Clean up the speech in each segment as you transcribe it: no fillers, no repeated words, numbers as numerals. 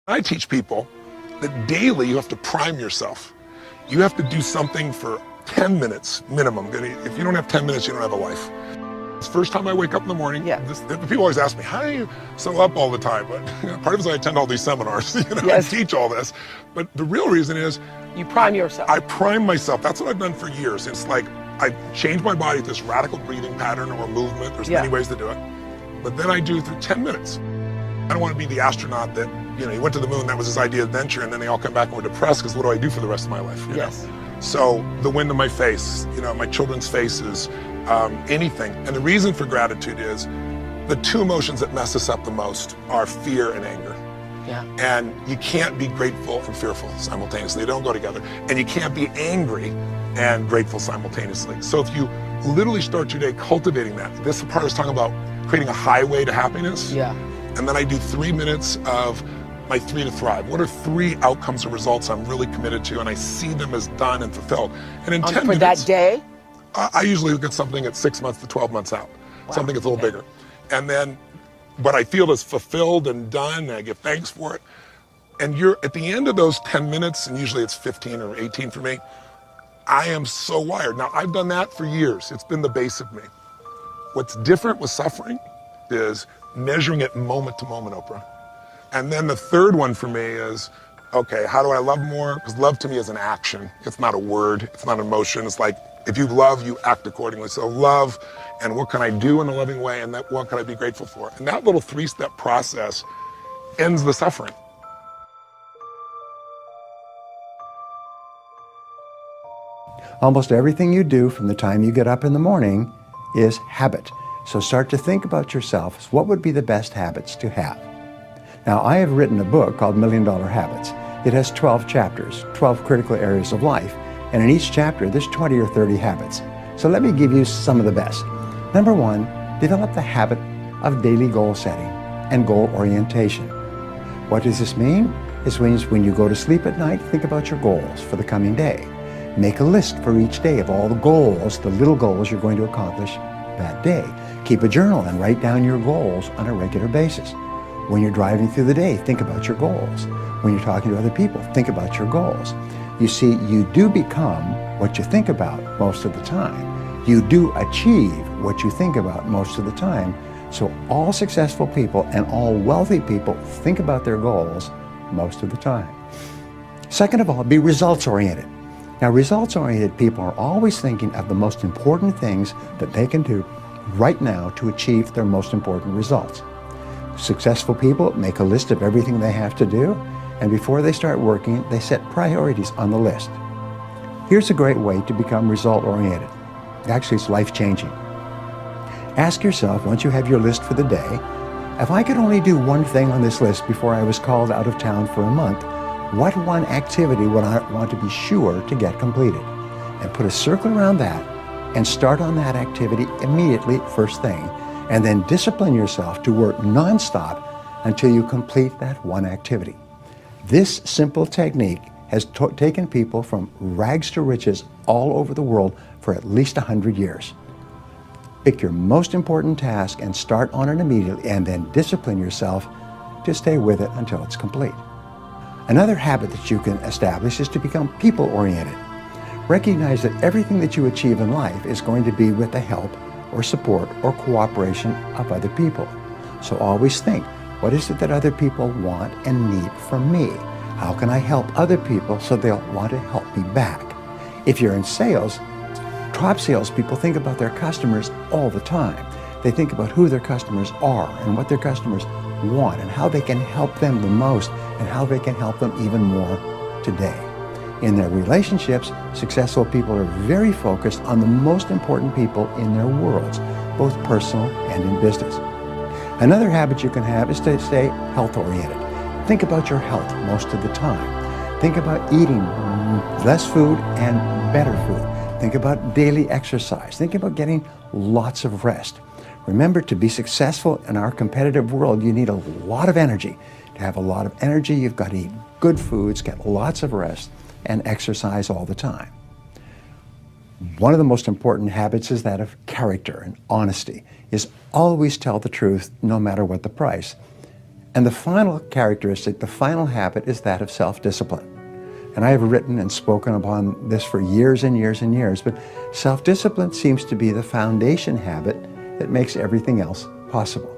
I teach people that daily you have to prime yourself. You have to do something for 10 minutes minimum. If you don't have 10 minutes, you don't have a life. It's the first time I wake up in the morning. Yeah. People always ask me, how do you so up all the time? But part of it is I attend all these seminars, Yes. I teach all this. But the real reason is You prime yourself. I prime myself. That's what I've done for years. It's like I change my body to this radical breathing pattern or movement. There's many ways to do it. But then I do through 10 minutes. I don't want to be the astronaut that, he went to the moon, that was his idea of adventure, and then they all come back and were depressed because what do I do for the rest of my life? Yes. So the wind in my face, my children's faces, anything. And the reason for gratitude is the two emotions that mess us up the most are fear and anger. Yeah. And you can't be grateful and fearful simultaneously. They don't go together. And you can't be angry and grateful simultaneously. So if you literally start your day cultivating that, this part I was talking about creating a highway to happiness. Yeah. And then I do 3 minutes of my 3 to thrive. What are 3 outcomes or results I'm really committed to, and I see them as done and fulfilled. And in 10 for minutes, that day? I usually look at something at 6 months to 12 months out. Wow. Something that's a little bigger. And then what I feel is fulfilled and done, and I give thanks for it. And you're at the end of those 10 minutes, and usually it's 15 or 18 for me, I am so wired. Now, I've done that for years. It's been the base of me. What's different with suffering is measuring it moment to moment, Oprah. And then the third one for me is, okay, how do I love more? Because love to me is an action. It's not a word. It's not an emotion. It's like, if you love, you act accordingly. So love, and what can I do in a loving way, and what can I be grateful for? And that little 3-step process ends the suffering. Almost everything you do from the time you get up in the morning is habit. So start to think about yourself as what would be the best habits to have. Now, I have written a book called $1 Million Habits. It has 12 chapters, 12 critical areas of life. And in each chapter, there's 20 or 30 habits. So let me give you some of the best. Number 1, develop the habit of daily goal setting and goal orientation. What does this mean? This means when you go to sleep at night, think about your goals for the coming day. Make a list for each day of all the goals, the little goals you're going to accomplish that day. Keep a journal and write down your goals on a regular basis. When you're driving through the day, think about your goals. When you're talking to other people, think about your goals. You see, you do become what you think about most of the time. You do achieve what you think about most of the time. So all successful people and all wealthy people think about their goals most of the time. Second of all, be results-oriented. Now, results-oriented people are always thinking of the most important things that they can do right now to achieve their most important results. Successful people make a list of everything they have to do, and before they start working, they set priorities on the list. Here's a great way to become result-oriented. Actually, it's life-changing. Ask yourself, once you have your list for the day, if I could only do one thing on this list before I was called out of town for a month, what one activity would I want to be sure to get completed? And put a circle around that and start on that activity immediately, first thing, and then discipline yourself to work nonstop until you complete that one activity. This simple technique has taken people from rags to riches all over the world for at least 100 years. Pick your most important task and start on it immediately, and then discipline yourself to stay with it until it's complete. Another habit that you can establish is to become people-oriented. Recognize that everything that you achieve in life is going to be with the help or support or cooperation of other people. So always think, what is it that other people want and need from me? How can I help other people so they'll want to help me back? If you're in sales, top salespeople think about their customers all the time. They think about who their customers are and what their customers want and how they can help them the most and how they can help them even more today. In their relationships, successful people are very focused on the most important people in their worlds, both personal and in business. Another habit you can have is to stay health-oriented. Think about your health most of the time. Think about eating less food and better food. Think about daily exercise. Think about getting lots of rest. Remember, to be successful in our competitive world, you need a lot of energy. To have a lot of energy, you've got to eat good foods, get lots of rest, and exercise all the time. One of the most important habits is that of character and honesty, is always tell the truth no matter what the price. And the final characteristic, the final habit, is that of self-discipline. And I have written and spoken upon this for years and years and years, but self-discipline seems to be the foundation habit that makes everything else possible.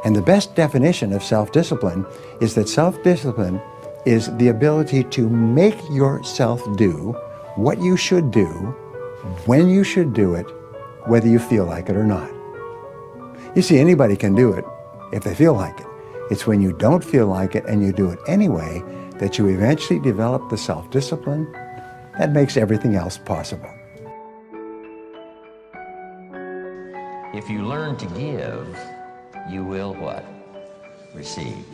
And the best definition of self-discipline is that self-discipline is the ability to make yourself do what you should do, when you should do it, whether you feel like it or not. You see, anybody can do it if they feel like it. It's when you don't feel like it and you do it anyway that you eventually develop the self-discipline that makes everything else possible. If you learn to give, you will what? Receive.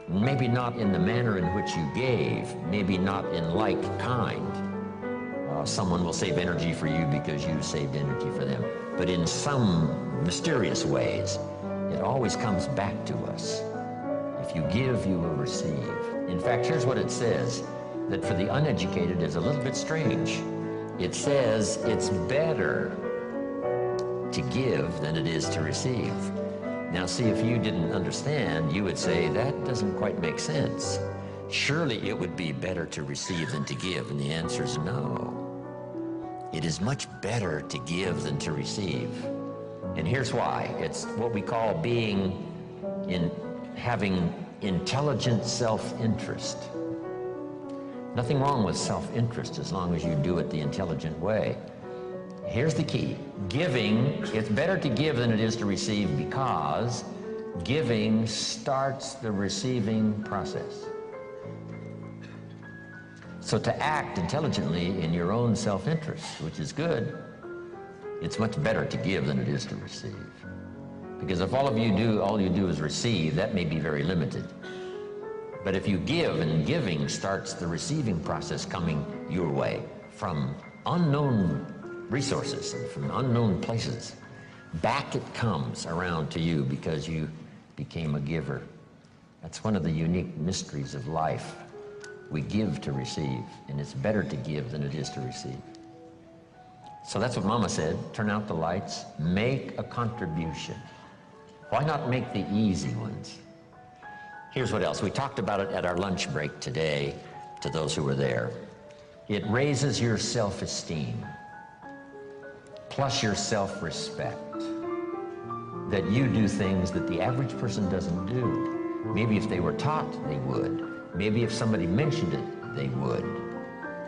Maybe not in the manner in which you gave, maybe not in like kind. Someone will save energy for you because you saved energy for them. But in some mysterious ways, it always comes back to us. If you give, you will receive. In fact, here's what it says, that for the uneducated is a little bit strange. It says it's better to give than it is to receive. Now see, if you didn't understand, you would say, that doesn't quite make sense. Surely it would be better to receive than to give, and the answer is no. It is much better to give than to receive. And here's why. It's what we call having intelligent self-interest. Nothing wrong with self-interest as long as you do it the intelligent way. Here's the key. Giving, it's better to give than it is to receive because giving starts the receiving process. So to act intelligently in your own self-interest, which is good, it's much better to give than it is to receive. Because if all you do is receive, that may be very limited. But if you give, and giving starts the receiving process coming your way from unknown resources and from unknown places, back it comes around to you because you became a giver. That's one of the unique mysteries of life. We give to receive, and it's better to give than it is to receive. So that's what Mama said, turn out the lights, make a contribution. Why not make the easy ones? Here's what else. We talked about it at our lunch break today to those who were there. It raises your self-esteem, plus your self-respect, that you do things that the average person doesn't do. Maybe if they were taught, they would. Maybe if somebody mentioned it, they would.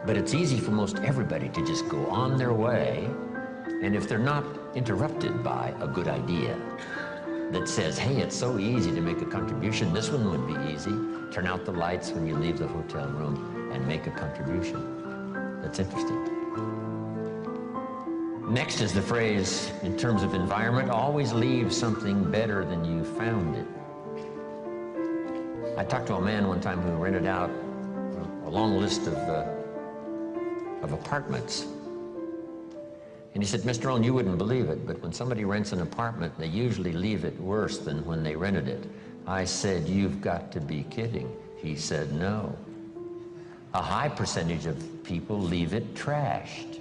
But it's easy for most everybody to just go on their way, and if they're not interrupted by a good idea that says, hey, it's so easy to make a contribution, this one would be easy. Turn out the lights when you leave the hotel room and make a contribution. That's interesting. Next is the phrase, in terms of environment, always leave something better than you found it. I talked to a man one time who rented out a long list of apartments. And he said, Mr. Owen, you wouldn't believe it, but when somebody rents an apartment, they usually leave it worse than when they rented it. I said, you've got to be kidding. He said, no. A high percentage of people leave it trashed.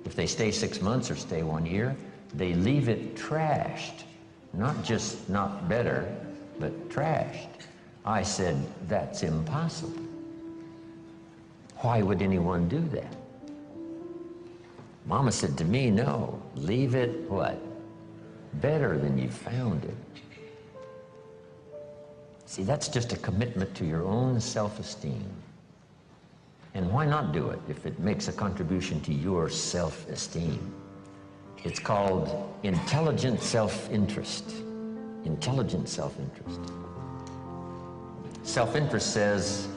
If they stay 6 months or stay 1 year, they leave it trashed. Not just not better, but trashed. I said, that's impossible. Why would anyone do that? Mama said to me, no, leave it what? Better than you found it. See, that's just a commitment to your own self-esteem. And why not do it if it makes a contribution to your self-esteem? It's called intelligent self-interest. Intelligent self-interest. Self-interest says,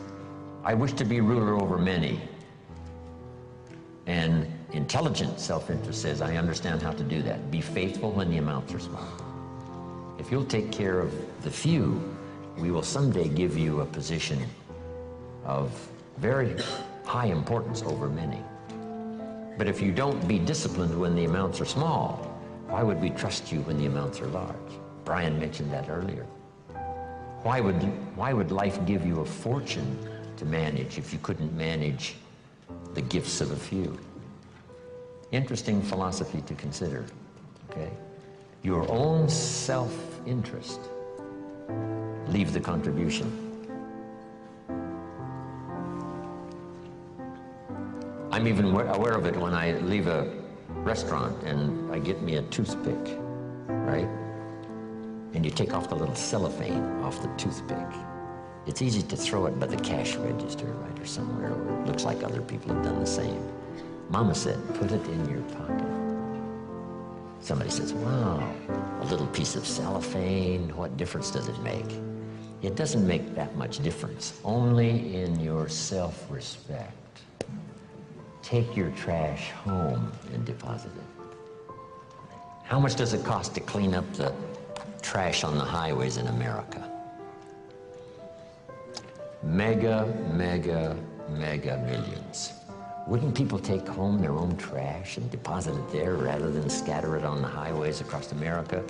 I wish to be ruler over many. And intelligent self-interest says, I understand how to do that. Be faithful when the amounts are small. If you'll take care of the few, we will someday give you a position of very high importance over many. But if you don't be disciplined when the amounts are small, why would we trust you when the amounts are large? Brian mentioned that earlier. Why would life give you a fortune to manage if you couldn't manage the gifts of a few? Interesting philosophy to consider, okay? your own self-interest, leave the contribution. I'm even aware of it when I leave a restaurant and I get me a toothpick, right? And you take off the little cellophane off the toothpick. It's easy to throw it by the cash register, right, or somewhere where it looks like other people have done the same. Mama said, put it in your pocket. Somebody says, wow, a little piece of cellophane, what difference does it make? It doesn't make that much difference, only in your self-respect. Take your trash home and deposit it. How much does it cost to clean up the trash on the highways in America? Mega, mega, mega millions. Wouldn't people take home their own trash and deposit it there rather than scatter it on the highways across America?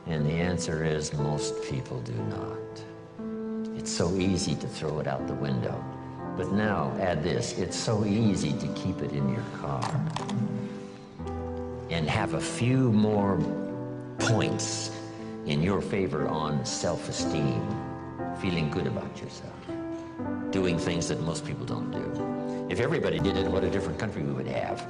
And the answer is most people do not. It's so easy to throw it out the window. But now, add this, it's so easy to keep it in your car and have a few more points in your favor on self-esteem, feeling good about yourself, doing things that most people don't do. If everybody did it, what a different country we would have.